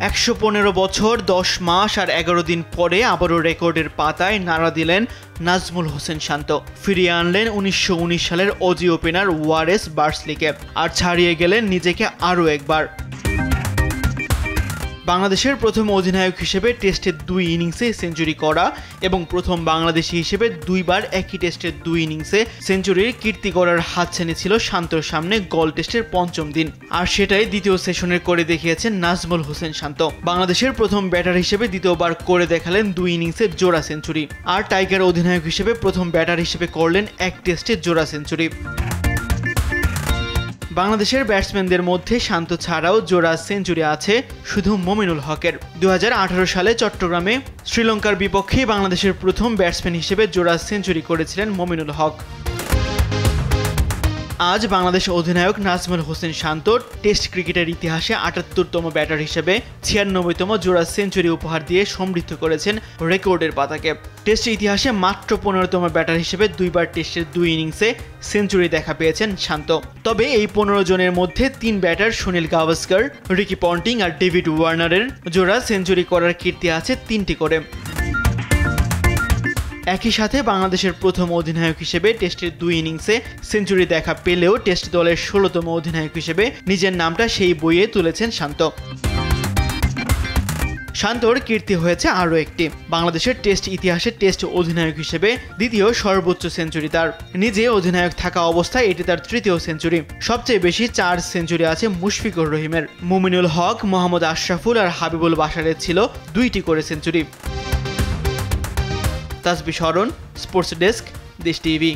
115 বছর 10 মাস আর 11 দিন পরে আবারও রেকর্ডের পাতায় নাড়া দিলেন নাজমুল হোসেন শান্ত। ফিরিয়ে আনলেন 1919 সালের অজি ওপেনার ওয়ারেস বার্সলিকে আর ছাড়িয়ে গেলেন নিজেকে আরও একবার। বাংলাদেশের প্রথম অধিনায়ক হিসেবে টেস্টের 2 ইনিংসে সেঞ্চুরি করা এবং প্রথম বাংলাদেশি হিসেবে 2বার একই টেস্টের 2 ইনিংসে সেঞ্চুরির কীর্তি গড়ার হাতছানি ছিল শান্তর সামনে গল টেস্টের 5ম দিন, আর সেটাই দ্বিতীয় সেশনের করে দেখিয়েছেন নাজমুল হোসেন শান্ত। বাংলাদেশের প্রথম ব্যাটার হিসেবে দ্বিতীয়বার করে দেখালেন 2 ইনিংসে জোড়া সেঞ্চুরি, আর টাইগার অধিনায়ক হিসেবে প্রথম ব্যাটার হিসেবে করলেন এক টেস্টে জোড়া সেঞ্চুরি। বাংলাদেশের ব্যাটসম্যানদের মধ্যে শান্ত ছাড়াও জোড়া সেঞ্চুরি আছে শুধু মমিনুল হকের। 2018 সালে চট্টগ্রামে শ্রীলঙ্কার বিপক্ষে বাংলাদেশের প্রথম ব্যাটসম্যান হিসেবে জোড়া সেঞ্চুরি করেছিলেন মমিনুল হক। আজ বাংলাদেশ অধিনায়ক নাজমুল হোসেন শান্ত টেস্ট ক্রিকেটের ইতিহাসে 78তম ব্যাটার হিসেবে 96তম জোড়া সেঞ্চুরি উপহার দিয়ে সমৃদ্ধ করেছেন রেকর্ডের পাতাকে। টেস্ট ইতিহাসে মাত্র 15তম ব্যাটার হিসেবে 2বার টেস্টের 2 ইনিংসে সেঞ্চুরি দেখা পেয়েছেন শান্ত। তবে এই 15 জনের মধ্যে 3 batter Sunil Gavaskar, Ricky Ponting আর ডেভিড ওয়ার্নারের জোড়া সেঞ্চুরি করার কীর্তি আছে 3টি করে। একই সাথে বাংলাদেশের প্রথম অধিনায়ক হিসেবে টেস্টের 2 ইনিংসে সেঞ্চুরি দেখা পেলেও টেস্ট দলের 16তম অধিনায়ক হিসেবে নিজের নামটা সেই বইয়ে তুলেছেন শান্ত। শান্তর কীর্তি হয়েছে আরও একটি, বাংলাদেশের টেস্ট ইতিহাসে টেস্ট অধিনায়ক হিসেবে দ্বিতীয় সর্বোচ্চ সেঞ্চুরি তার। নিজে অধিনায়ক থাকা অবস্থায় এটি তার 3য় সেঞ্চুরি। সবচেয়ে বেশি 4 সেঞ্চুরি আছে মুশফিকুর রহিমের। মুমিনুল হক, মোহাম্মদ আশরাফুল আর হাবিবুল বাশারের ছিল 2টি করে সেঞ্চুরি। তাসবিহ শরণ, স্পোর্টস ডেস্ক, দেশ টিভি।